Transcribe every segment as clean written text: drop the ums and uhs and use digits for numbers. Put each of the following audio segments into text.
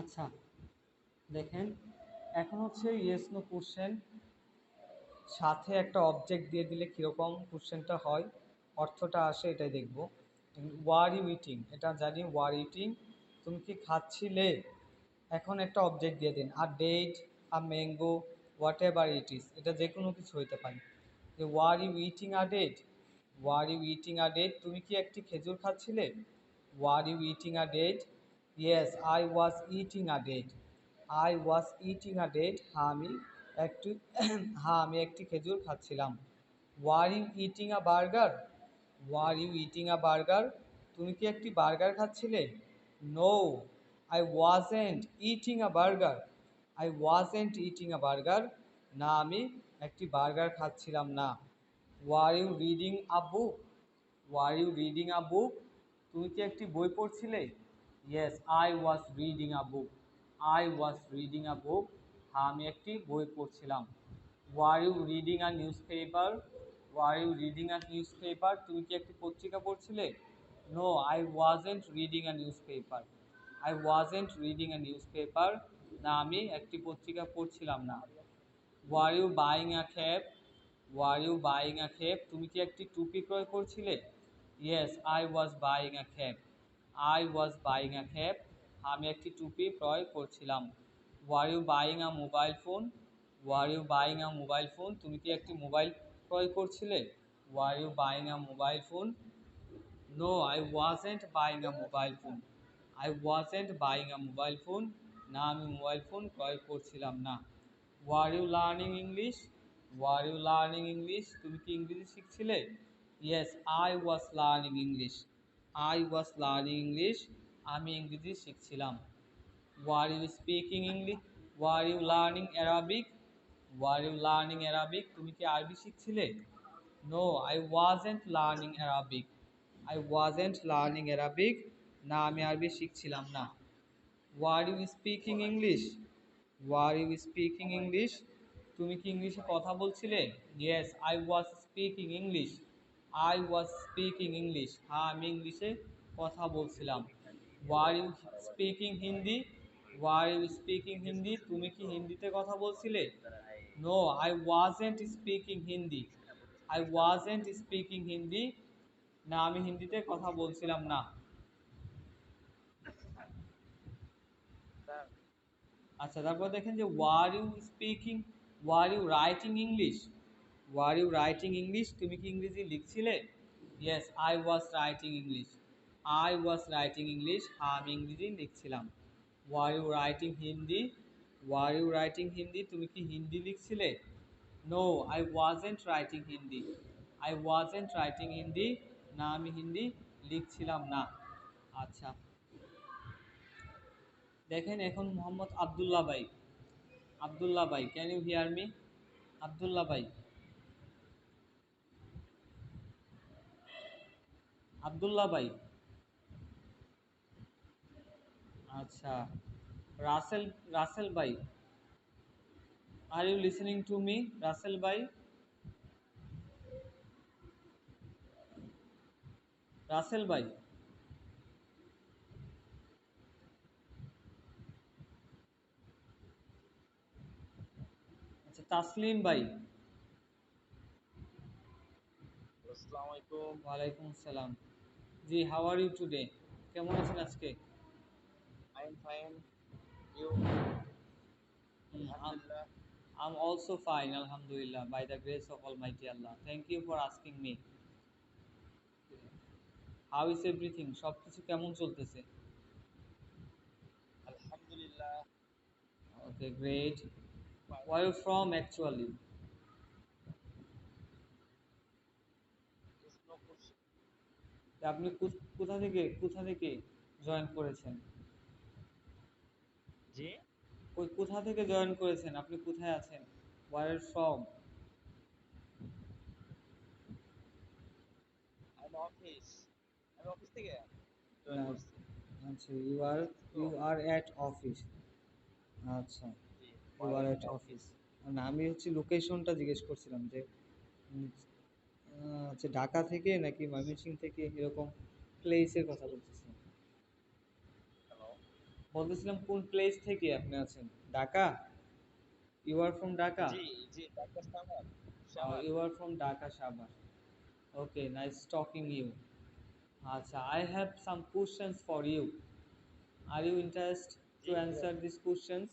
আচ্ছা, দেখেন এখন হচ্ছে ইয়েস নো কোশ্চেন সাথে একটা অবজেক্ট দিয়ে দিলে কীরকম কোশ্চেনটা হয়, অর্থটা আসে এটাই দেখব। ওয়ার ইউ ইটিং, এটা জানি ওয়ার ইটিং, তুমি কি খাচ্ছিলে। এখন একটা অবজেক্ট দিয়ে দিন, আর ডেট, আর mango, whatever it is, এটা যে কোনো কিছু হইতে পারে। যে were you eating a date, were you eating a date, তুমি কি একটি খেজুর খাচ্ছিলে। Were you eating a date, yes I was eating a date, I was eating a date, হ্যাঁ আমি একটি হ্যাঁ আমি একটি খেজুর খাচ্ছিলাম। Were you eating a burger, were you eating a burger, তুমি কি একটি বার্গার খাচ্ছিলে। No I wasn't eating a burger, I wasn't eating a burger, না আমি একটি বার্গার খাচ্ছিলাম না। Were you reading a book, were you reading a book, তুমি কি একটি বই পড়ছিলে। Yes I was reading a book, I was reading a book, হ্যাঁ আমি একটি বই পড়ছিলাম। Were you reading a newspaper, were you reading a newspaper, তুমি কি একটি পত্রিকা পড়ছিলে। No I wasn't reading a newspaper, I wasn't reading a newspaper, না আমি একটি পত্রিকা পড়ছিলাম না। Were you buying a cap, were you buying a cap, তুমি কি একটি টুপি ক্রয় করছিলে। Yes I was buying a cap, I was buying a cap, আমি একটি টুপি ক্রয় করছিলাম। Were you buying a mobile phone, were you buying a mobile phone, তুমি কি একটি মোবাইল ক্রয় করছিলে। Were you buying a mobile phone, no I wasn't buying a mobile phone, I wasn't buying a mobile phone, না আমি mobile phone ক্রয় করছিলাম না। Were you learning English, were you learning English, তুমি কি ইংরেজি শিখছিলে। Yes I was learning English, I was learning English, আমি ইংরেজি শিখছিলাম। Were you speaking English, were you learning Arabic, were you learning Arabic, তুমি কি আরবি শিখছিলে। No I wasn't learning Arabic, I wasn't learning Arabic, না আমি আরবি শিখছিলাম না। Were you speaking English, were you speaking English, তুমি কি ইংলিশে কথা বলছিলে। Yes I was speaking English, I was speaking English, হ্যাঁ আমি ইংলিশে কথা বলছিলাম। Were you speaking Hindi, were you speaking Hindi, তুমি কি হিন্দিতে কথা বলছিলে। No I wasn't speaking Hindi, I wasn't speaking Hindi, না আমি হিন্দিতে কথা বলছিলাম না। আচ্ছা তারপর দেখেন যে were you speaking, were you writing English, were you writing English, তুমি কি ইংরেজি লিখছিলে। Yes I was writing English, I was writing English, হ্যাঁ আমি ইংরেজি লিখছিলাম। Were you writing Hindi, were you writing Hindi, তুমি কি হিন্দি লিখছিলে। No I wasn't writing Hindi, I wasn't writing Hindi, না আমি হিন্দি লিখছিলাম না। আচ্ছা দেখেন এখন মোহাম্মদ আবদুল্লাহ ভাই, আবদুল্লাহ ভাই can you hear me. Abdullah ভাই, আবদুল্লাহ ভাই, আচ্ছা রাসেল, রাসেল ভাই, are you listening to me. Rasel ভাই, রাসেল ভাই, আচ্ছা তাসলিম ভাই। আসসালামু আলাইকুম। ওয়ালাইকুম আসসালাম। জি হাউ আর ইউ টুডে, কেমন আছেন আজকে। I am fine. ইউ? আলহামদুলিল্লাহ। I'm also fine, Alhamdulillah, by the grace of Almighty Allah. Thank you for asking me. How is everything? সব কিছু কেমন চলতেছে? আলহামদুলিল্লাহ। Okay, great. Fine. Where are you from actually? Is no question. আপনি কোথা থেকে join করেছেন? জি। কোথা থেকে জয়েন করেছেন? আপনি কোথায় আছেন? Where are you from? I am office. আমি অফিস থেকে জয়েন না, করছি। আচ্ছা তো ইউ আর এট অফিস। আচ্ছা জি, ইউ আর এট অফিস। না আমি হচ্ছে লোকেশনটা জিজ্ঞেস করছিলাম যে উম, আচ্ছা ঢাকা থেকে নাকি ময়মনসিংহ থেকে, এরকম প্লেসের কথা বলতেছিলাম। হ্যালো। বলতেছিলাম কোন প্লেস থেকে আপনি আছেন? Dhaka? You are from Dhaka? জি জি Dhaka Savar. Savar. You are from Dhaka Savar. Okay, nice talking you. আচ্ছা, I have some questions for you. Are you interest to জি অ্যান্সার দিস কোশ্চেন্স?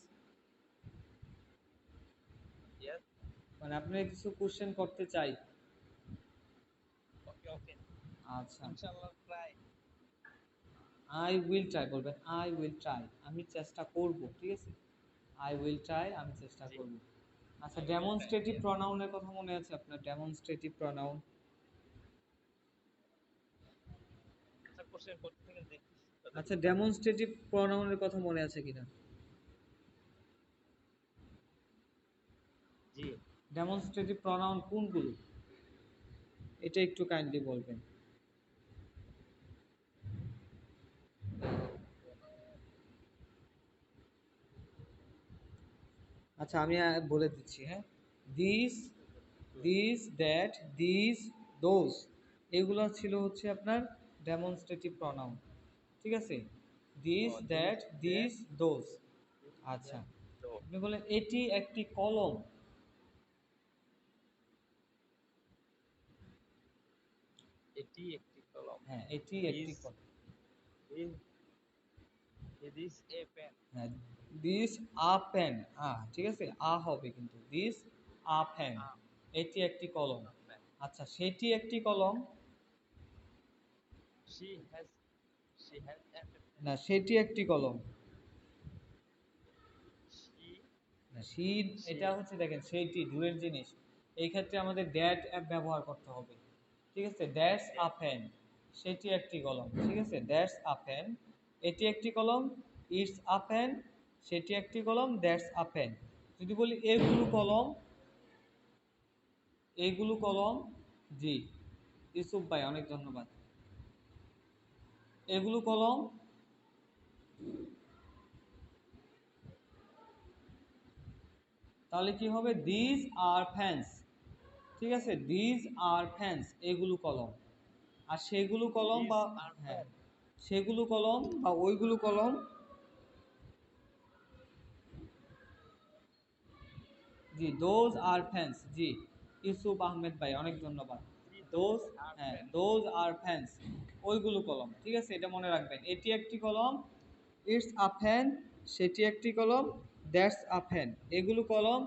ইয়েস। মানে আপনার কিছু কোশ্চেন করতে চাই। ওকে ওকে। আচ্ছা, ইনশাআল্লাহ ট্রাই। আই উইল ট্রাই বলবেন, আই উইল ট্রাই, আমি চেষ্টা করব, ঠিক আছে? আই উইল ট্রাই, আমি চেষ্টা জি করব। আচ্ছা, I will try. Demonstrative yes. প্রনাউনের কথা মনে আছে আপনার? Demonstrative pronoun. আচ্ছা কোশ্চেন করতে থাকেন দেখি আচ্ছা, কতটুকু পারি। ডেমনস্ট্রেটিভ প্রনাউনের কথা মনে আছে কিনা? জি ডেমনস্ট্রেটিভ প্রনাউন কোনগুলো? এটা একটু কাইন্ডলি বলবেন। আচ্ছা, আমি বলে দিচ্ছি, হ্যাঁ। This, this, that, this, those, এগুলো ছিল হচ্ছে আপনার ডেমনস্ট্রেটিভ প্রনাউন, ঠিক আছে? ও this, this that, that this, those. This আচ্ছা, দ্যাট দো। আপনি বলেন এটি একটি কলম। এটি একটি কলম। হ্যাঁ, এটি একটি ইজ কলম। Is this a pen. হ্যাঁ, দিস আ পেন, ঠিক আছে, হবে কিন্তু দিস আ পেন, আ এটি একটি কলম। পেন। আচ্ছা, সেটি একটি কলম। She has she has a pen. না, সেটি একটি কলম। শি না, সি, শি এটা হচ্ছে দেখেন সেইটি দূরের জিনিস। এই ক্ষেত্রে আমাদের দ্যাট অ্যাপ ব্যবহার করতে হবে, ঠিক আছে? দ্যাটস আ দ্যাট পেন, সেটি একটি কলম, ঠিক আছে? দ্যাটস আ পেন, এটি একটি কলম। ইটস আ পেন, সেটি একটি কলম। That's a pen. যদি বলি এগুলো কলম, এইগুলো কলম, জি, ইউসুফ ভাই অনেক ধন্যবাদ। এগুলো কলম, তাহলে কি হবে? দিজ আর ফ্যান্স, ঠিক আছে? দিজ আর ফ্যান্স, এগুলো কলম। আর সেগুলো কলম দিস বা, আর হ্যাঁ, পেন। সেগুলো কলম বা ওইগুলো কলম, জি, দোজ আর ফ্যান্স, জি, ইউসুফ আহমেদ ভাই অনেক ধন্যবাদ। জি দোজ, দোজ আর হ্যাঁ, পেন। দোজ আর ফ্যান্স, ওইগুলো কলম, ঠিক আছে? এটা মনে রাখবেন, এটি একটি কলম। ইটস আ ফ্যান, সেটি একটি কলম। দ্যাটস আ ফ্যান, এগুলো কলম।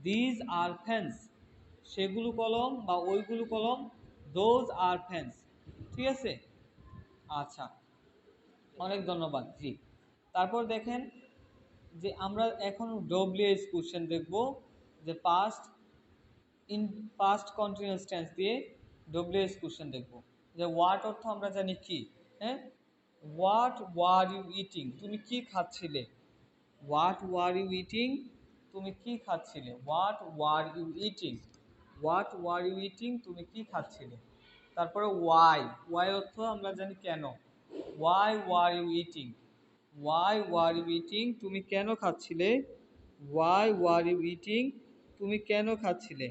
দিজ আর ফ্যান্স, সেগুলো কলম বা ওইগুলো কলম। দোজ আর ফ্যান্স, ঠিক আছে? আচ্ছা, অনেক ধন্যবাদ, জি। তারপর দেখেন যে আমরা এখন ডব্লিউএইচ কোশ্চেন দেখব, যে past, in past continuous tense দিয়ে ডব্লিউএইচ কোশ্চেন দেখব। যে হোয়াট অর্থ আমরা জানি কি, হ্যাঁ? হোয়াট ওয়ার ইউ ইটিং, তুমি কি খাচ্ছিলে? হোয়াট ওয়ার ইউ ইটিং, তুমি কি খাচ্ছিলে? What were you eating, what were you eating, তুমি কি খাচ্ছিলে? তারপরে ওয়াই, ওয়াই অর্থ আমরা জানি কেন। Why were you eating, why were you eating, তুমি কেন খাচ্ছিলে? ওয়াই ওয়ার ইউ ইটিং, তুমি কেন খাচ্ছিলে?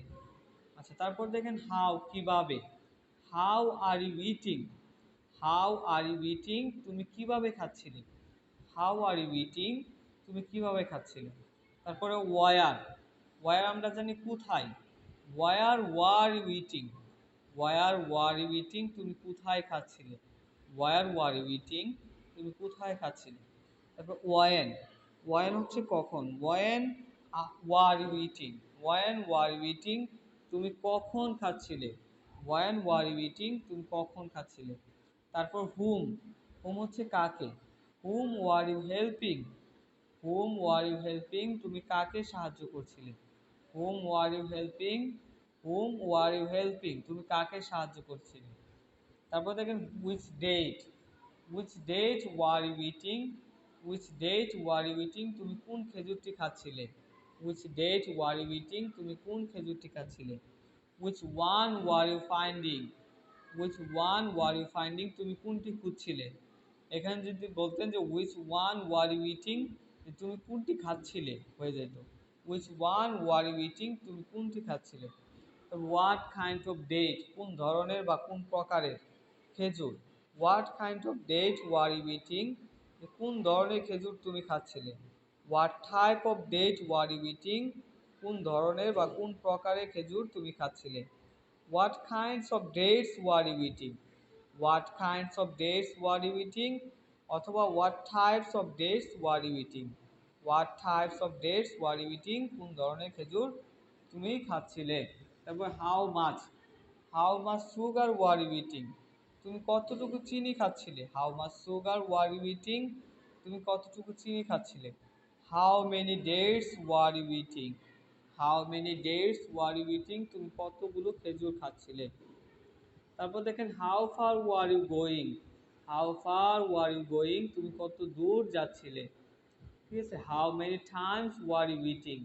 আচ্ছা, তারপর দেখেন হাউ, কিভাবে। How are you eating, how are you eating, তুমি কিভাবে খাচ্ছিলে? হাউ আর ইউ ইটিং, তুমি কিভাবে খাচ্ছিলে? তারপরে ওয়ার, ওয়ার আমরা জানি কোথায়। Where were you eating, where were you eating, তুমি কোথায় খাচ্ছিলে? ওয়ার ওয়ার ইউ ইটিং, তুমি কোথায় খাচ্ছিলে? তারপর ওয়ান, ওয়ান হচ্ছে কখন। When were you eating, when were you eating, তুমি কখন খাচ্ছিলে? ওয়ান ওয়ার ইউ ইটিং, তুমি কখন খাচ্ছিলে? তারপর হুম, হুম হচ্ছে কাকে। Whom were you helping, whom were you helping, তুমি কাকে সাহায্য করছিলে? Whom were you helping, whom were you helping, তুমি কাকে সাহায্য করছিলে? তারপর দেখেন which date, which date were you eating, which date were you eating, তুমি কোন খেজুরটি খাচ্ছিলে? Which date were you eating, তুমি কোন খেজুরটি খাচ্ছিলে? Which one were you finding, which one were you finding, তুমি কোনটি খুঁজছিলে? এখানে যদি বলতেন যে which one were you eating, তুমি কোনটি খাচ্ছিলে, হয়ে যেত which one were you eating, তুমি কোনটি খাচ্ছিলে। হোয়াট কাইন্ড অফ ডেট, কোন ধরনের বা কোন প্রকারের খেজুর। What kind of date were you eating, কোন ধরনের খেজুর তুমি খাচ্ছিলে? What type of date were you eating? কোন ধরনের বা কোন প্রকারের খেজুর তুমি খাচ্ছিলে? What kinds of dates were you eating? What kinds of dates were you eating, অথবা what types of dates were you eating. What types of dates were you eating, কোন ধরনের খেজুর তুমি খাচ্ছিলে। তারপর how much sugar were you eating, তুমি কতটুকু চিনি খাচ্ছিলে? How much sugar were you eating, তুমি কতটুকু চিনি খাচ্ছিলে? How many dates were you eating, how many dates were you eating, তুমি কতগুলো খেজুর খাচ্ছিলে। তারপর দেখেন how far were you going, how far were you going, তুমি কত দূর যাচ্ছিলে। ঠিক আছে, how many times were you eating,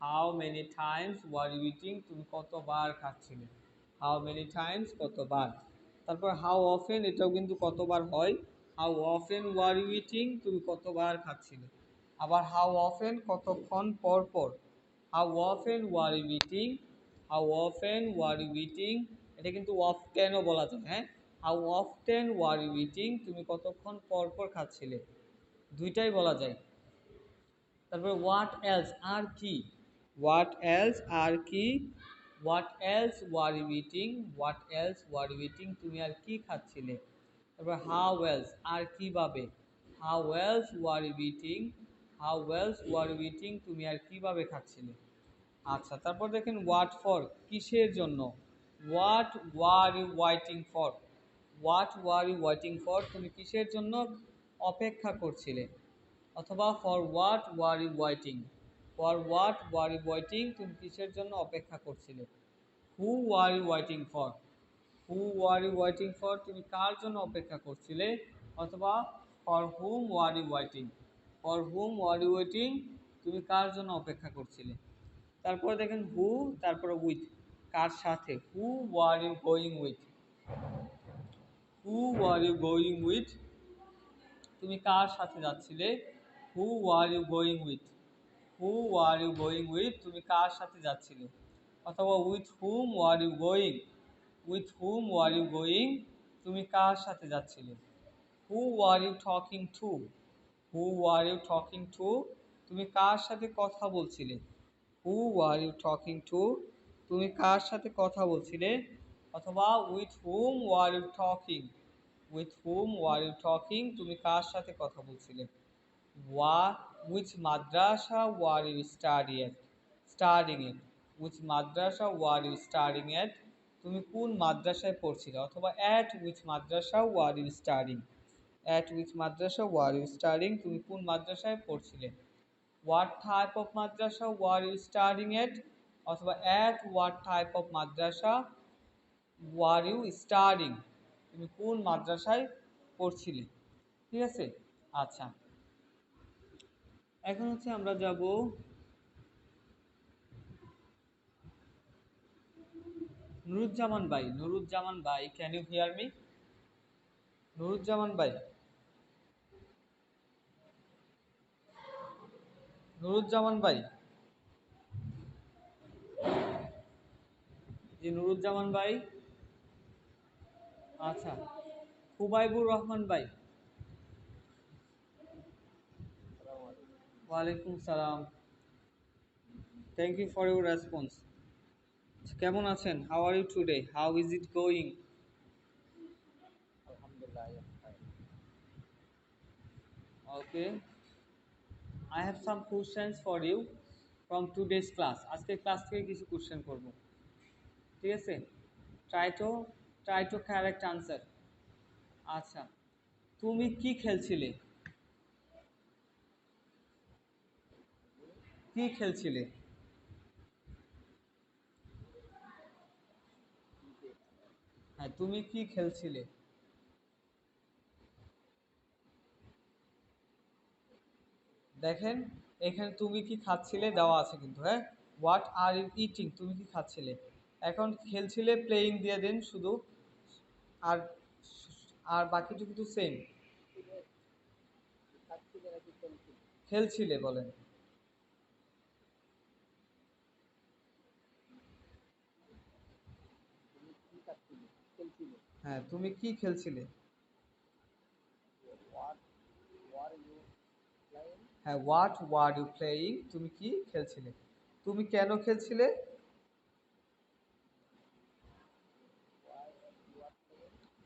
how many times were you eating, তুমি কতবার খাচ্ছিলে। হাউ মেনি টাইমস কতবার। তারপর হাউ অফেন, এটাও কিন্তু কতবার হয়। How often were you eating, তুমি কতবার খাচ্ছিলে। আবার হাউ অফেন কতক্ষণ পর পর। How often were you eating, how often were you eating, এটা কিন্তু অফটেনও বলা যায়। হ্যাঁ, how often were you eating, তুমি কতক্ষণ পর পর খাচ্ছিলে, দুইটাই বলা যায়। তারপরে হোয়াট এলস, আর কি। হোয়াট এলস, আর কি। What else were you eating, what else were you eating, তুমি আর কি খাচ্ছিলে। তারপর হাউ এলস, আর কিভাবে। How else were you eating, how else were you eating, তুমি আর কিভাবে খাচ্ছিলে। আচ্ছা, তারপর দেখেন হোয়াট ফর, কিসের জন্য। What were you waiting for, what were you waiting for, তুমি কিসের জন্য অপেক্ষা করছিলে। অথবা for what were you waiting, for what were you waiting, তুমি কিসের জন্য অপেক্ষা করছিলে। Who were you waiting for, who were you waiting for, তুমি কার জন্য অপেক্ষা করছিলে। অথবা for whom were you waiting, for whom were you waiting, তুমি কার জন্য অপেক্ষা করছিলে। তারপরে দেখেন হু, তারপরে উইথ, কার সাথে। Who were you going with, who were you going with, তুমি কার সাথে যাচ্ছিলে। Who were you going with, who were you going with, তুমি কার সাথে যাচ্ছিলে। অথবা with whom were you going, with whom were you going, তুমি কার সাথে যাচ্ছিলে। Who were you talking to, who were you talking to, তুমি কার সাথে কথা বলছিলে। Who were you talking to, তুমি কার সাথে কথা বলছিলে। অথবা with whom were you talking, with whom were you talking, তুমি কার সাথে কথা বলছিলে। which madrasa were you studying at, which madrasa were you studying at, তুমি কোন মাদ্রাসায় পড়ছিলে। অথবা at which madrasa were you studying, at which madrasa were you studying, তুমি কোন মাদ্রাসায় পড়ছিলে। what type of madrasa were you studying at, অথবা at what type of madrasa were you studying, তুমি কোন মাদ্রাসায় পড়ছিলে। ঠিক আছে। আচ্ছা, এখন হচ্ছে আমরা যাব নুরুজ্জামান ভাই। নুরুজ্জামান ভাই, can you hear me? Nuruzzaman ভাই, নুরুজ্জামান ভাই, জি নুরুজ্জামান ভাই। আচ্ছা, খুবাইবুর রহমান ভাই। ওয়ালাইকুম সালাম, thank you for your response. কেমন আছেন? How are you today, how is it going? Alhamdulillah, I am fine. Okay, I have some questions for you from today's class. আজকে ক্লাস থেকে কিছু কোশ্চেন করব, ঠিক আছে? Try to try to correct answer. আচ্ছা, তুমি কি খেলছিলে? কি খেলছিলে? হ্যাঁ, তুমি কি খেলছিলে? দেখেন, এখানে তুমি কি খাচ্ছিলে দেওয়া আছে কিন্তু। হ্যাঁ, হোয়াট আর ইউ ইটিং, তুমি কি খাচ্ছিলে। এখন খেলছিলে প্লেয়িং দিয়ে দেন শুধু, আর আর বাকিটুকু কিন্তু সেম। খেলছিলে বলেন। হ্যাঁ, তুমি কি খেলছিলে। What হ্যাঁ, হোয়াট ওয়ার ইউ প্লেয়িং, তুমি কি খেলছিলে, তুমি কেন খেলছিলে,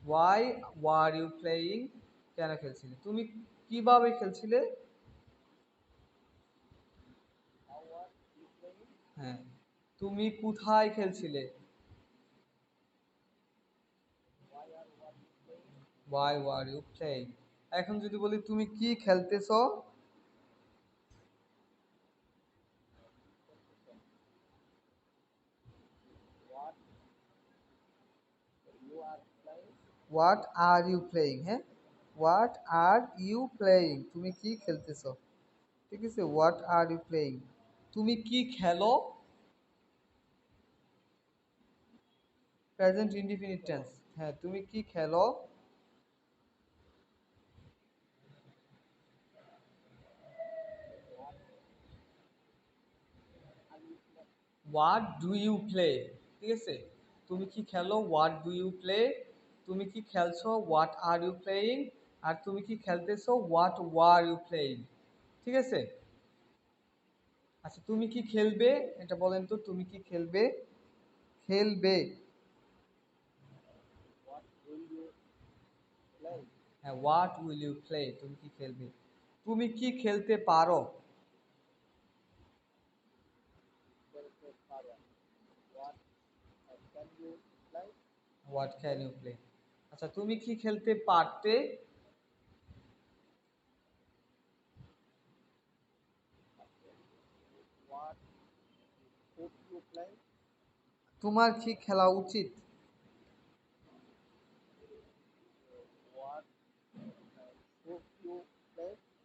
ওয়াই ওয়ার ইউ প্লেয়িং, কেন খেলছিলে, তুমি কিভাবে খেলছিলে, হ্যাঁ, তুমি কোথায় খেলছিলে, ওয়াই ওয়ার ইউ প্লেয়িং। এখন যদি বলি তুমি কি খেলতেছো, হোয়াট আর ইউ প্লেয়িং, হ্যাঁ, হোয়াট আর ইউ প্লেয়িং, তুমি কি খেলতেছো, ঠিক আছে, হোয়াট আর ইউ প্লেয়িং, তুমি কি খেলো, প্রেজেন্ট ইনডিফিনিট টেন্স, হ্যাঁ, তুমি কি খেলো, হোয়াট ডু ইউ প্লে, ঠিক আছে, তুমি কি খেলো, হোয়াট ডু ইউ প্লে, তুমি কি খেলছো, হোয়াট আর ইউ প্লেয়িং, আর তুমি কি খেলতেছো, হোয়াট ওয়ার ইউ প্লেয়িং, ঠিক আছে। আচ্ছা, তুমি কি খেলবে, এটা বলেন তো, তুমি কি খেলবে, খেলবে, হ্যাঁ, হোয়াট উইল ইউ প্লে, তুমি কি খেলবে, তুমি কি খেলতে পারো, হোয়াট ক্যান ইউ প্লে। আচ্ছা, তুমি কি খেলতে পারতে, তোমার কি খেলা উচিত,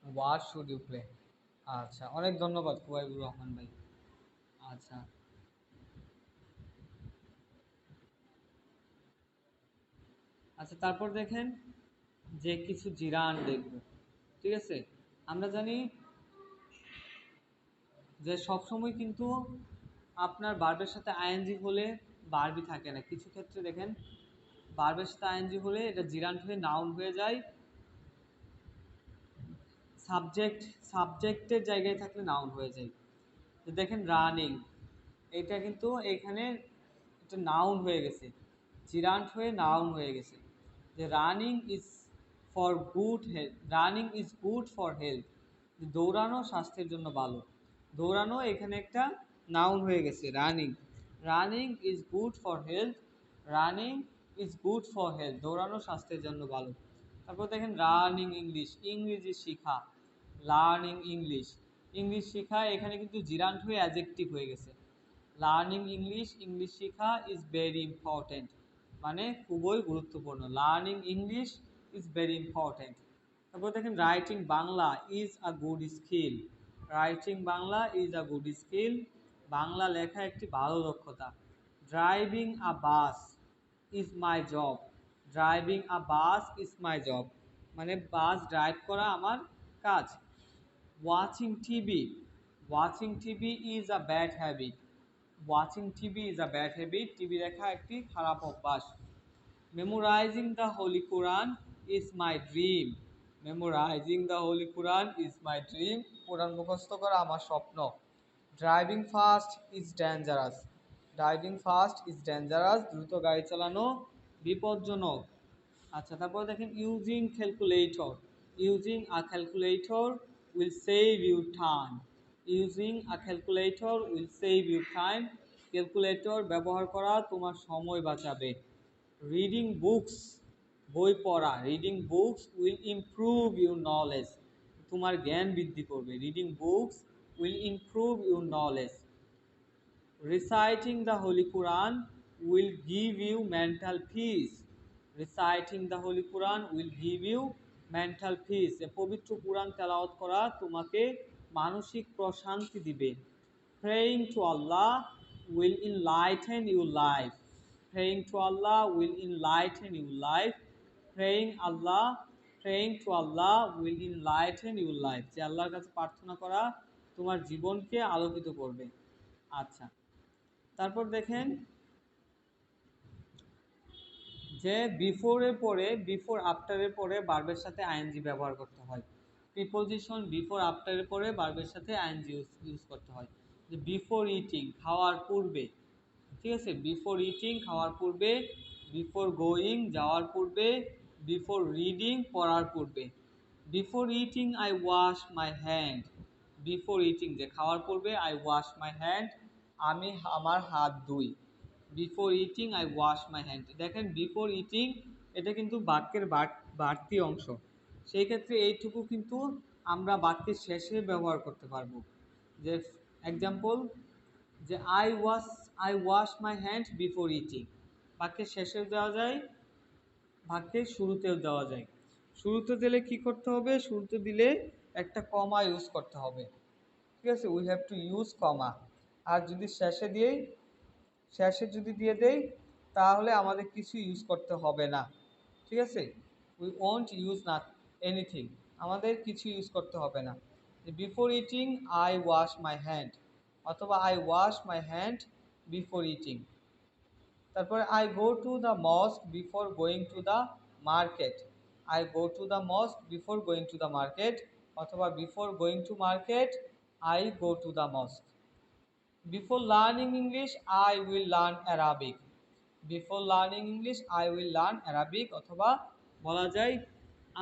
হোয়াট শুড ইউ প্লে। আচ্ছা, অনেক ধন্যবাদ কুবাইবুর রহমান ভাই। আচ্ছা, আচ্ছা, তারপর দেখেন যে কিছু জিরান দেখব, ঠিক আছে। আমরা জানি যে সবসময় কিন্তু আপনার ভার্বের সাথে আইএনজি হলে ভার্বই থাকে না, কিছু ক্ষেত্রে দেখেন ভার্বের সাথে আইএনজি হলে এটা জিরান্ট হয়ে নাউন হয়ে যায়, সাবজেক্টের জায়গায় থাকলে নাউন হয়ে যায়। তো দেখেন রানিং, এটা কিন্তু এখানে এটা নাউন হয়ে গেছে, জিরান্ট হয়ে নাউন হয়ে গেছে, যে running is for good health, running is good for health, দৌড়ানো স্বাস্থ্যের জন্য ভালো, দৌড়ানো এখানে একটা নাউন হয়ে গেছে, running, running is good for health, running is good for health, দৌড়ানো স্বাস্থ্যের জন্য ভালো। তারপর দেখেন লার্নিং ইংলিশ, ইংরেজি শেখা, লার্নিং ইংলিশ, ইংলিশ শেখা, এখানে কিন্তু জিরান্ট হয়ে অ্যাডজেক্টিভ হয়ে গেছে, লার্নিং ইংলিশ, ইংলিশ শেখা ইজ ভেরি ইম্পর্টেন্ট, মানে খুবই গুরুত্বপূর্ণ, learning English is very important. তারপর দেখেন writing Bangla is a good skill, writing Bangla is a good skill, Bangla লেখা একটি ভালো দক্ষতা। Driving a bus is my job, driving a bus is my job, মানে বাস ড্রাইভ করা আমার কাজ। Watching TV, watching TV is a bad habit, watching TV is a bad habit, TV দেখা একটি খারাপ অভ্যাস। Memorising the holy Quran is my dream, memorising the holy Quran is my dream, Quran মুখস্থ করা আমার স্বপ্ন। Driving fast is dangerous, driving fast is dangerous, দ্রুত গাড়ি চালানো বিপজ্জনক। আচ্ছা, তারপর দেখেন using calculator, using a calculator will save you time, using a calculator will save you time, calculator ব্যবহার করা তোমার সময় বাঁচাবে। রিডিং বুকস, বই পড়া, reading books will improve your knowledge, তোমার জ্ঞান বৃদ্ধি করবে, reading books will improve your knowledge. Reciting the Holy Quran will give you mental peace, reciting the Holy Quran will give you mental peace, এ পবিত্র কোরআন তেলাওয়াত করা তোমাকে মানসিক প্রশান্তি দিবে। Praying to Allah will enlighten your life, praying to Allah will enlighten your life, praying Allah, praying to Allah will enlighten your life, যে আল্লাহর কাছে প্রার্থনা করা তোমার জীবনকে আলোকিত করবে। আচ্ছা, তারপর দেখেন যে বিফোরের পরে, বিফোর আফটারের পরে ভার্বের সাথে আইএনজি ব্যবহার করতে হয়। প্রিপোজিশন বিফোর আফটারের পরে ভার্বের সাথে আইএনজি ইউজ করতে হয়। যে বিফোর ইটিং খাওয়ার পূর্বে, ঠিক আছে, বিফোর ইটিং খাওয়ার পূর্বে, বিফোর গোয়িং যাওয়ার পূর্বে, বিফোর রিডিং পড়ার পূর্বে। Before eating I wash my hand, before eating যে খাওয়ার পূর্বে, আই ওয়াশ মাই হ্যান্ড আমি আমার হাত ধুই। Before eating I wash my hand, দেখেন বিফোর ইটিং এটা কিন্তু বাক্যের বাড়তি অংশ, সেই ক্ষেত্রে এইটুকু কিন্তু আমরা বাক্যের শেষে ব্যবহার করতে পারবো। যে এক্সাম্পল, যে I wash my hand before eating, বাক্যের শেষেও দেওয়া যায়, বাক্যের শুরুতেও দেওয়া যায়। শুরুতে দিলে কি করতে হবে, শুরুতে দিলে একটা কমা ইউজ করতে হবে, ঠিক আছে, উই হ্যাভ টু ইউজ কমা। আর যদি শেষে যদি দিয়ে দেই তাহলে আমাদের কিছু ইউজ করতে হবে না, ঠিক আছে, উই ওয়ন্ট ইউজ না এনিথিং, আমাদের কিছু ইউজ করতে হবে না। Before eating I wash my hand, অথবা I wash my hand before eating. তারপরে I go to the mosque before going to the market, I go to the mosque before going to the market, অথবা before going to market I go to the mosque. Before learning English I will learn Arabic, before learning English I will learn Arabic, অথবা বলা যায়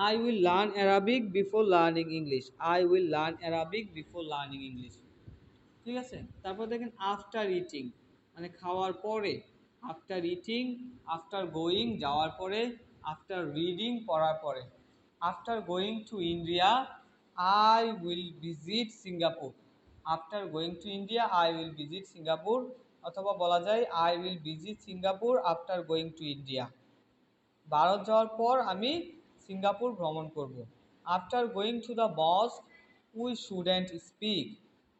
I will learn Arabic before learning English, I will learn Arabic before learning English, ঠিক আছে। তারপর দেখেন after eating মানে খাওয়ার পরে, আফটার ইটিং, আফটার গোয়িং যাওয়ার পরে, আফটার রিডিং পড়ার পরে। After going to India I will visit Singapore, after going to India I will visit Singapore, অথবা বলা যায় I will visit Singapore after going to India, Bharat যাওয়ার পর আমি সিঙ্গাপুর ভ্রমণ করব। After going to the mosque we shouldn't speak,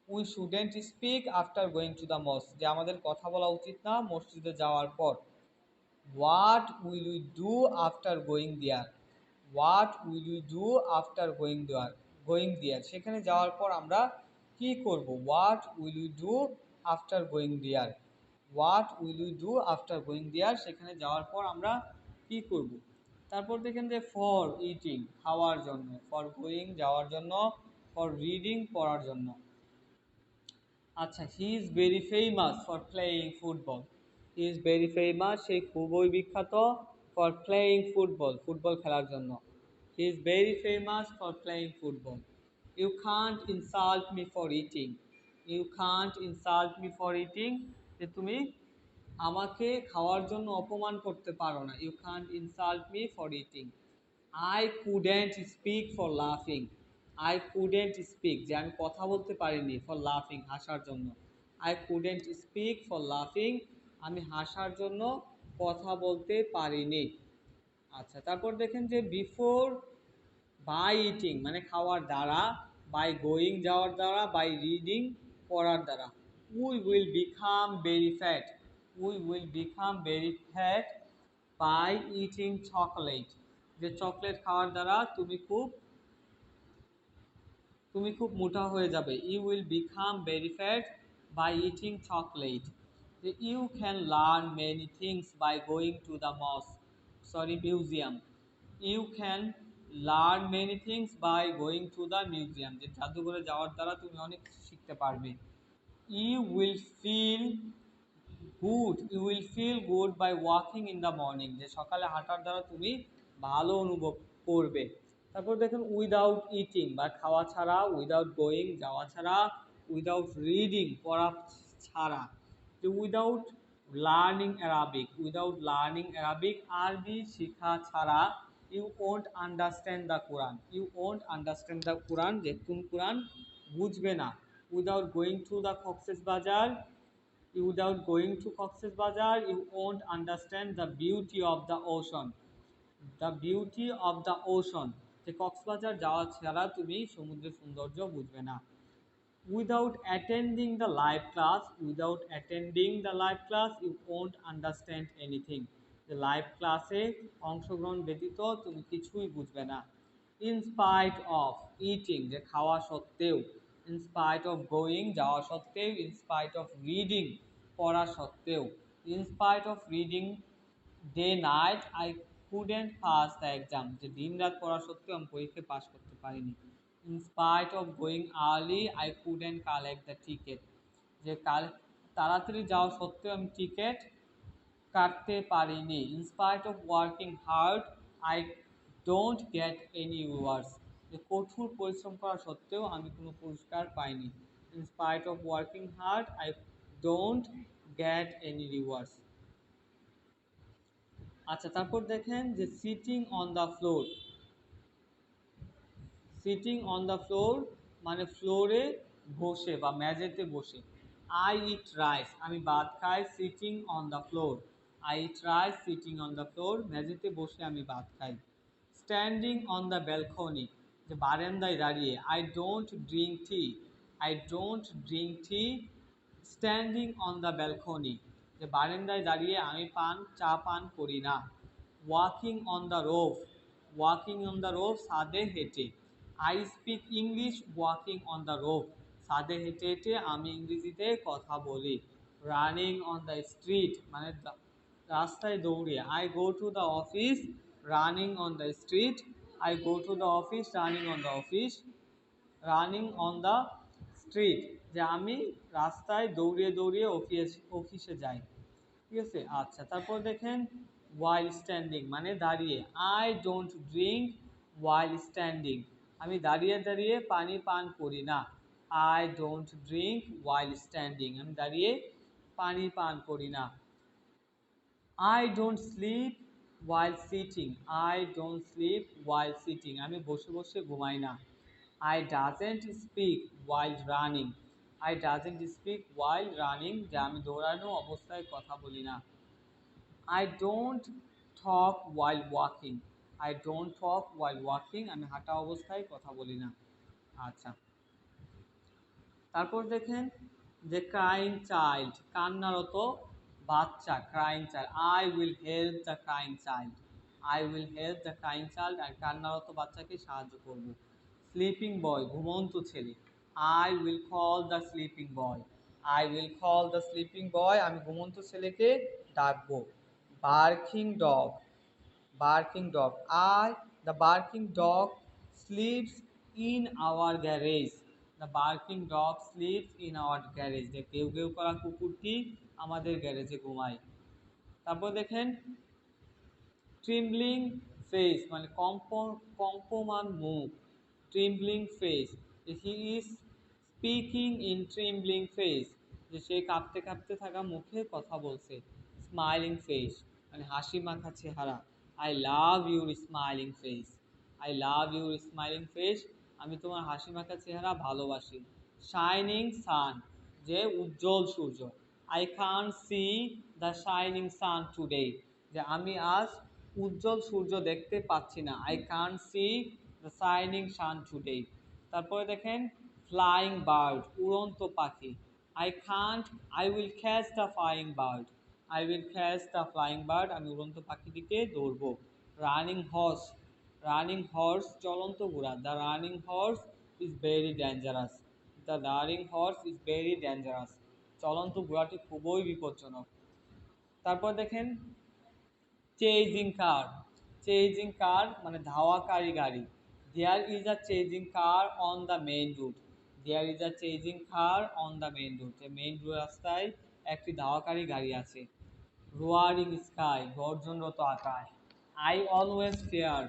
we shouldn't speak after going to the mosque, যে আমাদের কথা বলা উচিত না মসজিদে যাওয়ার পর। What will we do after going there, what will we do after going there, সেখানে যাওয়ার পর আমরা কি করব, what will we do after going there, what will we do after going there, সেখানে যাওয়ার পর আমরা কি করব। তারপর দেখেন যে ফর ইটিং খাওয়ার জন্য, ফর গোয়িং যাওয়ার জন্য, ফর রিডিং পড়ার জন্য। আচ্ছা, he is very famous for playing football, he is very famous সে খুবই বিখ্যাত, ফর প্লেয়িং ফুটবল ফুটবল খেলার জন্য, he is very famous for playing football. You can't insult me for eating, you can't insult me for eating, যে তুমি আমাকে খাওয়ার জন্য অপমান করতে পারো না, you can't insult me for eating. I couldn't speak for লাফিং, আই কুডেন্ট স্পিক যে আমি কথা বলতে পারিনি, ফর লাফিং হাসার জন্য, আই কুডেন্ট স্পিক ফর লাফিং আমি হাসার জন্য কথা বলতে পারিনি। আচ্ছা, তারপর দেখেন যে বিফোর বাই ইটিং মানে খাওয়ার দ্বারা, বাই গোয়িং যাওয়ার দ্বারা, বাই রিডিং পড়ার দ্বারা। We will become very fat, we will become very fat by eating chocolate, যে চকলেট খাওয়ার দ্বারা তুমি খুব মোটা হয়ে যাবে। You will become very fat by eating chocolate. You can learn many things by going to the museum, you can learn many things by going to the museum, যে জাদুঘরে যাওয়ার দ্বারা তুমি অনেক শিখতে পারবে। You will feel good, you will feel good bye walking in the morning, যে সকালে হাঁটার দ্বারা তুমি ভালো অনুভব করবে। তারপর দেখুন উইদাউট ইটিং বা খাওয়া ছাড়া, উইদাউট গোয়িং যাওয়া ছাড়া, উইদাউট রিডিং পড়া ছাড়া, যে without learning Arabic, without learning Arabic আরবি শেখা ছাড়া, you won't understand the Quran, you won't understand the Quran, যে তুমি কোরআন বুঝবে না। Without going to the Cox's Bazar, without going to Cox's Bazar, you won't understand the beauty of the ocean. The beauty of the ocean. যে কক্সবাজার যাওয়া ছাড়া তুমি সমুদ্রের সৌন্দর্য বুঝবে না। Without attending the live class, without attending the live class, you won't understand anything. যে live ক্লাসে অংশগ্রহণ ব্যতীত তুমি কিছুই বুঝবে না। In spite of eating যে খাওয়া সত্ত্বেও, in spite of going যাওয়া সত্ত্বেও, in spite of reading পড়া সত্ত্বেও, in spite of reading day night I couldn't pass the exam, যে দিন রাত পড়া সত্ত্বেও আমি পরীক্ষায় পাশ করতে পারিনি। In spite of going early I couldn't collect the ticket, যে কাল তাড়াতাড়ি যাওয়া সত্ত্বেও আমি টিকিট কাটতে পারিনি। In spite of working hard I don't get any rewards, যে কঠোর পরিশ্রম করা সত্ত্বেও আমি কোনো পুরস্কার পাইনি। In spite of working hard I don't get any rewards। আচ্ছা, তারপর দেখেন যে sitting on the floor, sitting on the floor মানে ফ্লোরে বসে বা মেঝেতে বসে। আই ইট রাইস আমি ভাত খাই, sitting on the floor. I eat rice sitting on the floor, মেঝেতে বসে আমি ভাত খাই। স্ট্যান্ডিং অন দ্য ব্যালকনি যে বারান্দায় দাঁড়িয়ে। I don't drink tea, I don't drink tea standing on the balcony, যে বারান্দায় দাঁড়িয়ে আমি চা পান করি না। Walking on the roof, walking on the roof ছাদে হেঁটে। I speak English walking on the roof, ছাদে হেঁটে হেঁটে আমি ইংরেজিতে কথা বলি। রানিং অন দ্য স্ট্রিট মানে রাস্তায় দৌড়ে। I go to the office running on the street, I go to the office running on the office, running on the street যে আমি রাস্তায় দৌড়িয়ে দৌড়িয়ে অফিসে যাই। ঠিক আছে। আচ্ছা, তারপর দেখেন ওয়াইল স্ট্যান্ডিং মানে দাঁড়িয়ে। I don't drink while standing আমি দাঁড়িয়ে দাঁড়িয়ে পানি পান করি না। I don't drink while standing আমি দাঁড়িয়ে পানি পান করি না। I don't sleep while sitting, I don't sleep while sitting আমি বসে বসে ঘুমাই না। I doesn't speak while running, I doesn't speak while running যে আমি দৌড়ানো অবস্থায় কথা বলি না। I don't talk while walking, I don't talk while walking আমি হাঁটা অবস্থায় কথা বলি না। আচ্ছা, তারপর দেখেন যে ক্রাইং চাইল্ড কান্নারত বাচ্চা, crying child. I will help the crying child, I will help the crying child আর কান্নারত বাচ্চাকে সাহায্য করব। স্লিপিং বয় ঘুমন্ত ছেলে। I will call the sleeping boy, I will call the sleeping boy আমি ঘুমন্ত ছেলেকে ডাকবো। Barking dog, barking dog, the barking dog sleeps in our garage, the barking dog sleeps in our garage যে কেউ কেউ করা কুকুরটি আমাদের গ্যারেজে ঘুমায়। তারপর দেখেন ট্রিম্বলিং ফেস মানে কম্পমান মুখ। Trembling face he is speaking in trembling face যে সে কাঁপতে কাঁপতে থাকা মুখে কথা বলছে। স্মাইলিং ফেস মানে হাসি মাখা চেহারা। I love your smiling face, I love your smiling face আমি তোমার হাসি মাখা চেহারা ভালোবাসি। শাইনিং সান যে উজ্জ্বল সূর্য। I can't see the shining sun today যে আমি আজ উজ্জ্বল সূর্য দেখতে পাচ্ছি না। I can't see the shining sun today. তারপরে দেখেন ফ্লাইং বার্ড উড়ন্ত পাখি। I will catch the flying bird, I will catch the flying bird আমি উড়ন্ত পাখিটিকে ধরবো। রানিং হর্স, রানিং হর্স চলন্ত ঘোড়া। The running horse is very dangerous, the running horse is very dangerous চলন্ত ঘোড়াটি খুবই বিপজ্জনক। তারপর দেখেন চেজিং কার, চেজিং কার মানে ধাওয়াকারী গাড়ি। There is a chasing car on the main route, there is a chasing car on the main route যে main রাস্তায় একটি ধাওয়াকারী গাড়ি আছে। রোয়ারিং স্কাই গর্জনরত আকাশ। আই অলওয়েজ ফেয়ার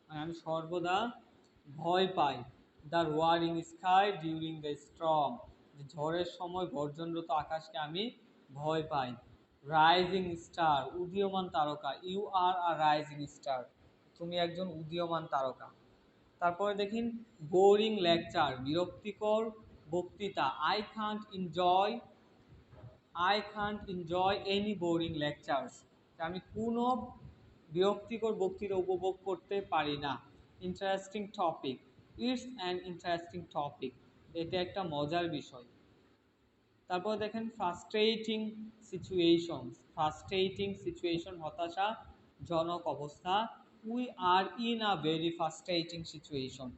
মানে আমি সর্বদা ভয় পাই। The roaring sky during the storm যে ঝড়ের সময় গর্জনরত আকাশকে আমি ভয় পাই। রাইজিং স্টার উদীয়মান তারকা। You are a rising star তুমি একজন উদীয়মান তারকা। তারপরে দেখিন বোরিং লেকচার বিরক্তিকর বক্তৃতা। I can't enjoy any boring lectures আমি কোনো বিরক্তিকর বক্তৃতা উপভোগ করতে পারি না। Interesting topic, it's an interesting topic এটা একটা মজার বিষয়। তারপর দেখেন ফ্রাস্ট্রেটিং সিচুয়েশন, ফ্রাস্ট্রেটিং সিচুয়েশন হতাশাজনক অবস্থা। We are in a very frustrating situation,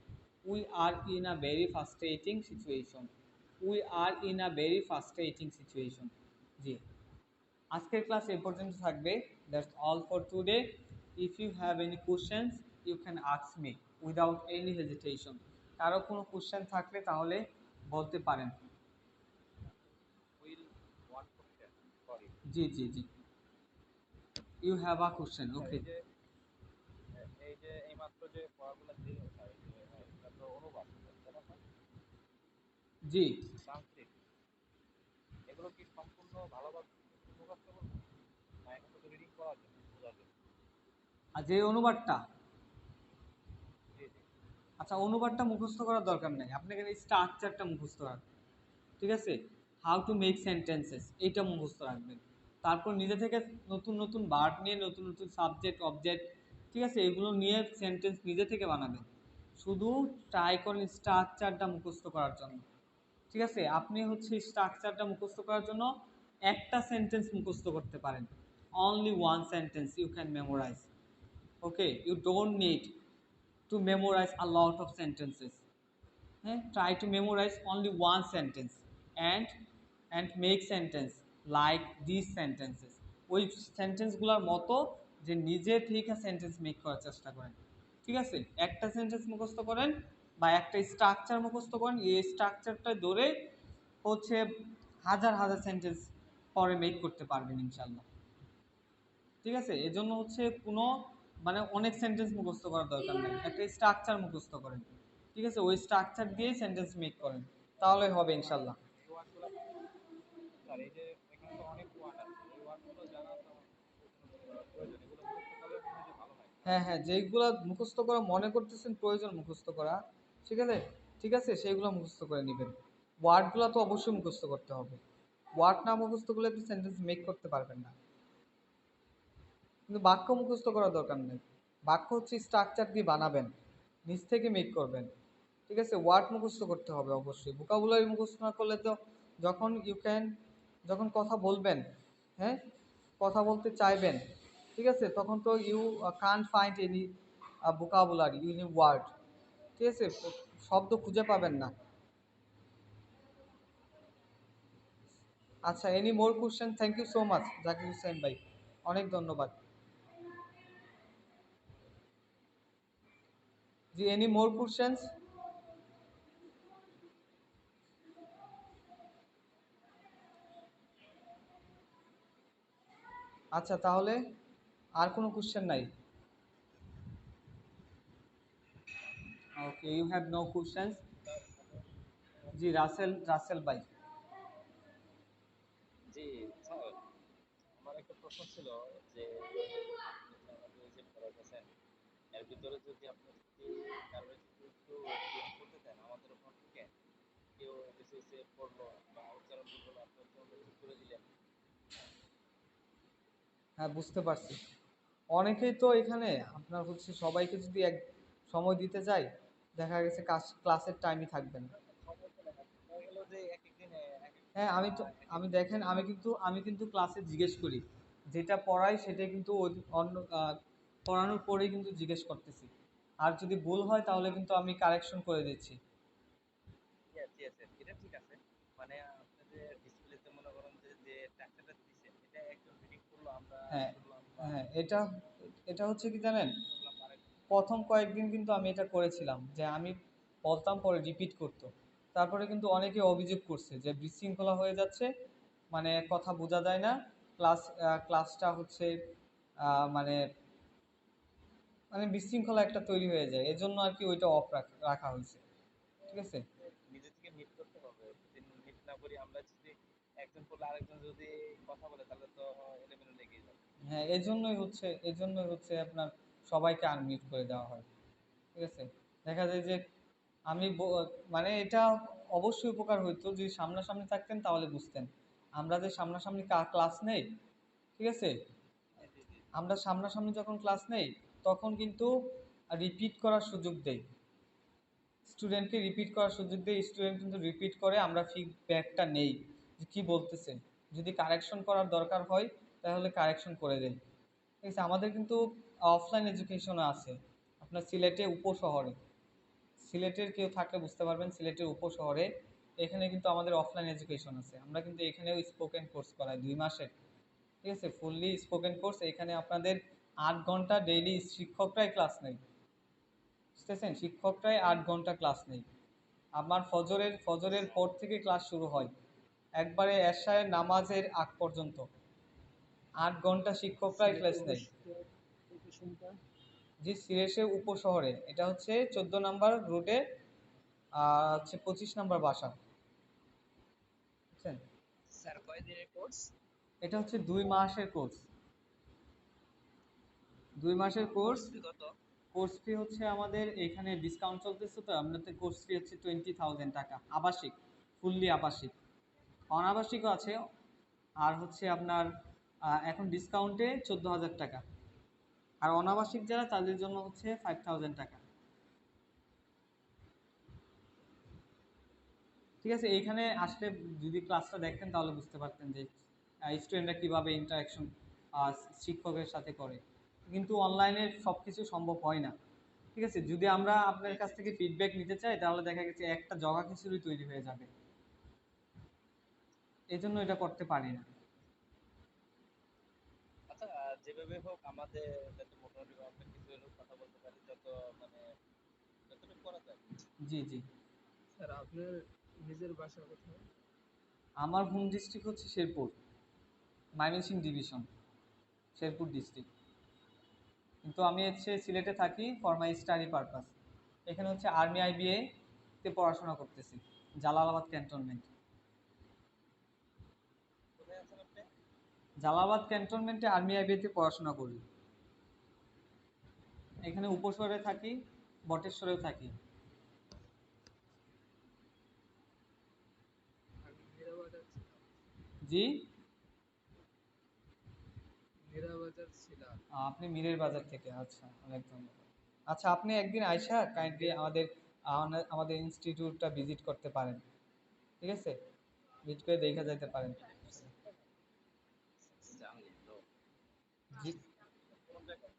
we are in a very frustrating situation, we are in a very frustrating situation. জি, আজকের ক্লাস এই পর্যন্ত থাকবে। That's all for today. If you have any questions you can ask me without any hesitation. কারো কোনো question থাকলে তাহলে বলতে পারেন। Will one question, sorry. জি জি জি, you have a question, sir okay. এই যে এইমাত্র যে পড়াগুলো দিল স্যার, এই যে এটা তো অনুবাদ, তাই না স্যার? জি। ট্রান্সক্রিপ্ট, এগুলো কি সম্পূর্ণ ভালোভাবে মুখস্থ করবো, না এটা শুধু রিডিং করার জন্য, বোঝার জন্য? আর যে অনুবাদটা, জি জি। আচ্ছা অনুবাদটা মুখস্থ করার দরকার নেই, আপনাকে এই স্ট্রাকচারটা মুখস্থ রাখবেন, ঠিক আছে? হাউ টু মেক সেন্টেন্সেস, এইটা মুখস্থ রাখবেন। তারপর নিজে থেকে নতুন নতুন ভার্ব নিয়ে, নতুন নতুন সাবজেক্ট অবজেক্ট, ঠিক আছে, এগুলো নিয়ে সেন্টেন্স নিজে থেকে বানাবেন। শুধু ট্রাই করেন স্ট্রাকচারটা মুখস্থ করার জন্য, ঠিক আছে? আপনি হচ্ছে স্ট্রাকচারটা মুখস্থ করার জন্য একটা সেন্টেন্স মুখস্থ করতে পারেন, only one sentence you can memorize, okay? You don't need to memorize a lot of sentences. Try to memorize only one sentence and make sentence like these sentences. ওই সেন্টেন্সগুলোর মতো যে নিজে থেকে সেন্টেন্স মেক করার চেষ্টা করেন, ঠিক আছে? একটা সেন্টেন্স মুখস্থ করেন বা একটা স্ট্রাকচার মুখস্থ করেন, এই স্ট্রাকচারটা ধরে হচ্ছে হাজার হাজার সেন্টেন্স পরে মেক করতে পারবেন ইনশাল্লাহ, ঠিক আছে? এজন্য হচ্ছে কোনো মানে অনেক সেন্টেন্স মুখস্থ করার দরকার নেই, একটা স্ট্রাকচার মুখস্থ করেন, ঠিক আছে? ওই স্ট্রাকচার দিয়েই সেন্টেন্স মেক করেন, তাহলে হবে ইনশাল্লাহ। এই ওয়ার্ডগুলো স্যার, এই যে এখানে তো অনেক ওয়ার্ড আছে, এই ওয়ার্ডগুলো জানা তো আমার প্রয়োজন, এগুলো মুখস্থ করলে মনে হয় যে ভালো হয়, খারাপ হ্যাঁ হয়। হ্যাঁ, যেইগুলো মুখস্থ করা মনে করতেছেন প্রয়োজন মুখস্থ করা, ঠিক আছে, ঠিক আছে, সেইগুলো মুখস্থ করে নেবেন। ওয়ার্ডগুলো তো অবশ্যই মুখস্থ করতে হবে, ওয়ার্ড না মুখস্থ করলে আপনি সেন্টেন্স মেক করতে পারবেন না। কিন্তু বাক্য মুখস্থ করার দরকার নেই, বাক্য হচ্ছে স্ট্রাকচার দিয়ে বানাবেন, নিজ থেকে মেক করবেন, ঠিক আছে? ওয়ার্ড মুখস্থ করতে হবে অবশ্যই, ভোকাবুলারি মুখস্থ না করলে তো যখন ইউ ক্যান, যখন কথা বলবেন, হ্যাঁ, কথা বলতে চাইবেন, ঠিক আছে, তখন তো you can't find any vocabulary, any word, ঠিক আছে, শব্দ খুঁজে পাবেন না। আচ্ছা, any more question? Thank you so much Zakir Hussain ভাই, অনেক ধন্যবাদ। জি, এনি মোর কোশ্চেন্স? আচ্ছা, তাহলে আর কোনো কোশ্চেন নাই? Okay, you have no questions. Sir আমি, জি, রাসেল, রাসেল ভাই। জি স্যার, আমার একটা প্রশ্ন ছিল যে আপনি যে আমাদের এই যে পড়াইতেছেন, এর ভিতরে যদি আপনি যদি কারোর যদি একটু এক্সপ্লেন করতে দেন আমাদের ওখান থেকে, কেউ এসে পড়লো বা উচ্চারণ ভুল হলো, আপনি উচ্চারণটা ঠিক করে দিলেন। হ্যাঁ, বুঝতে পারছি। অনেকেই তো এখানে আপনার হচ্ছে সবাইকে যদি এক সময় দিতে চাই, দেখা গেছে ক্লাসের টাইমই থাকবে না। সময় তো না, সময় হলো যে এক এক দিনে এক এক হ্যাঁ, আমি তো, এক এক আমি দেখেন, আমি কিন্তু ক্লাসে জিজ্ঞেস করি, যেটা পড়াই সেটা কিন্তু অন্য পড়ানোর পরেই কিন্তু জিজ্ঞেস করতেছি, আর যদি ভুল হয় তাহলে কিন্তু আমি কারেকশন করে দিচ্ছি। ইয়েস ইয়েস, এটা ঠিক আছে। মানে আপনি যে ডিসপ্লেতে মনে করেন যে যে ট্যাক্সটা দিচ্ছেন, এটা একজন রিডিং করলো, আমরা হ্যাঁ শুনলাম বা হ্যাঁ, এটা এটা হচ্ছে কি জানেন, শুনলাম আরেক। প্রথম কয়েকদিন কিন্তু আমি এটা করেছিলাম যে আমি বলতাম পরে রিপিট করতো, তারপরে কিন্তু অনেকে অভিযোগ করছে যে বিশৃঙ্খলা হয়ে যাচ্ছে, মানে কথা বোঝা যায় না, ক্লাসটা হচ্ছে মানে মানে বিশৃঙ্খলা একটা তৈরি হয়ে যায়, এজন্য আর কি ওইটা অফ রাখা হয়েছে, ঠিক আছে? নিজে থেকে মিট করতে হবে, যদি মিট না করি আমরা, যদি একজন করলে আরেকজন যদি কথা বলে তাহলে তো এলোমেলো লেগেই যাবে। হ্যাঁ, এজন্যই হচ্ছে আপনার সবাইকে আনমিউট করে দেওয়া হয়, ঠিক আছে? দেখা যায় যে আমি মানে এটা অবশ্যই উপকার হইতো যদি সামনাসামনি থাকতেন, তাহলে বুঝতেন। আমরা যে সামনাসামনি ক্লাস নেই, ঠিক আছে, জি জি জি। আমরা সামনাসামনি যখন ক্লাস নেই তখন কিন্তু রিপিট করার সুযোগ দেই, স্টুডেন্টকে রিপিট করার সুযোগ দেই, স্টুডেন্ট কিন্তু রিপিট করে, আমরা ফিডব্যাকটা নেই যে কী বলতেছেন, যদি কারেকশন করার দরকার হয় তাহলে কারেকশন করে দেই, ঠিক আছে? আমাদের কিন্তু অফলাইন এডুকেশনও আছে আপনার সিলেটে উপশহরে, সিলেটের কেউ থাকলে বুঝতে পারবেন, সিলেটের উপশহরে এখানে কিন্তু আমাদের অফলাইন এডুকেশন আছে, আমরা কিন্তু এখানেও স্পোকেন কোর্স করাই 2 মাসের, ঠিক আছে, ফুললি স্পোকেন কোর্স। এখানে আপনাদের 8 ঘন্টা ডেইলি শিক্ষকরাই ক্লাস নেয়, বুঝতেছেন? শিক্ষকরাই 8 ঘন্টা ক্লাস নেই। আমার ফজরের আচ্ছা পর থেকে ক্লাস শুরু হয় একবারে এশারের নামাজের আগ পর্যন্ত। 8 ঘন্টা শিক্ষকরাই ক্লাস নেই। লোকেশনটা জি, সিলেটের উপশহরে, এটা হচ্ছে 14 নম্বর রুটে, আর হচ্ছে 25 নম্বর বাসা, বুঝছেন? স্যার কয়দিনের কোর্স? এটা হচ্ছে 2 মাসের কোর্স। 2 মাসের কোর্স। কোর্স ফি কত? কোর্স ফি হচ্ছে আমাদের এখানে ডিসকাউন্ট চলতেছে, তো আমাদের কোর্স ফি হচ্ছে 20,000 টাকা আবাসিক, ফুললি আবাসিক। অনাবাসিকও আছে, আর হচ্ছে আপনার এখন ডিসকাউন্টে 14,000 টাকা। আর অনাবাসিক যারা তাদের জন্য হচ্ছে 5,000 টাকা। ঠিক আছে, এইখানে আসলে যদি ক্লাসটা দেখতেন তাহলে বুঝতে পারতেন যে স্টুডেন্টরা কীভাবে ইন্টারাকশন শিক্ষকের সাথে করে। কিন্তু অনলাইনে সব কিছু সম্ভব হয় না। ঠিক আছে, যদি আমরা জি আপনার জি কাছ থেকে ফিডব্যাক নিতে চাই তাহলে দেখা গেছে একটা জগা খিচুড়ি তৈরি হয়ে যাবে, এই জন্য এটা করতে পারি না। আচ্ছা, যেভাবে হোক আমাদের যাতে মোটামুটি আমরা কিছু হলেও কথা বলতে পারি, যত মানে যতটুকু করা যায়। জি জি। স্যার আপনার নিজের বাসা কোথায়? আমার হোম ডিস্ট্রিক্ট হচ্ছে শেরপুর, ময়মনসিংহ ডিভিশন, শেরপুর ডিস্ট্রিক্ট। কিন্তু আমি হচ্ছে সিলেটে থাকি ফর মাই স্টাডি পারপাস। এখানে হচ্ছে আর্মি আইবিএ তে পড়াশোনা করতেছি, জালালাবাদ ক্যান্টনমেন্ট। কোথায় আছেন আপনি? জালালাবাদ ক্যান্টনমেন্টে আর্মি আইবিএ তে পড়াশোনা করি। এখানে উপশহরে থাকি, বটেশ্বরেও থাকি। আমি মীরাবাজার ছিলাম। জি। মীরাবাজার ছিলাম। আপনি মীরের বাজার থেকে, আচ্ছা, অনেক ধন্যবাদ। আচ্ছা, আপনি একদিন আইসা কাইন্ডলি আমাদের ইনস্টিটিউটটা ভিজিট করতে পারেন, ঠিক আছে? ভিজিট করে দেখা যাইতে পারেন। জানলি তো জি। কোন জায়গায়?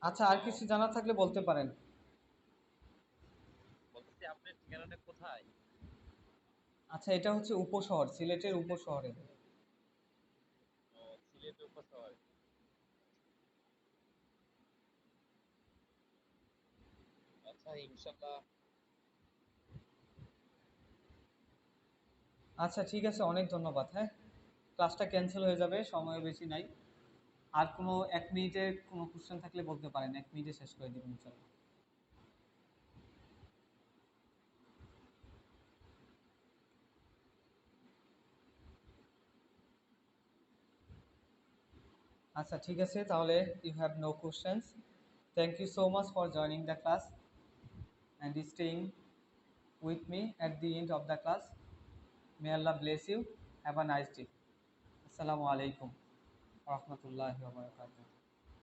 আচ্ছা, আর কিছু জানা থাকলে বলতে পারেন। বলতেছি আপনার ঠিকানাটা কোথায়? আচ্ছা, এটা হচ্ছে উপশহর, সিলেটের উপশহরে। ও, সিলেট উপশহরে। আচ্ছা, ইনশাল্লাহ। আচ্ছা, ঠিক আছে, অনেক ধন্যবাদ। হ্যাঁ, ক্লাসটা ক্যান্সেল হয়ে যাবে, সময় বেশি নাই। আর কোনো 1 মিনিটের কোনো কোশ্চেন থাকলে বলতে পারেন, 1 মিনিটে শেষ করে দেবেন ইনশাল্লাহ। আচ্ছা, ঠিক আছে, তাহলে you have no questions. Thank you so much for joining the class and staying with me at the end of the class. May Allah bless you. Have a nice day. Assalamu alaikum wa rahmatullahi wa barakatuh.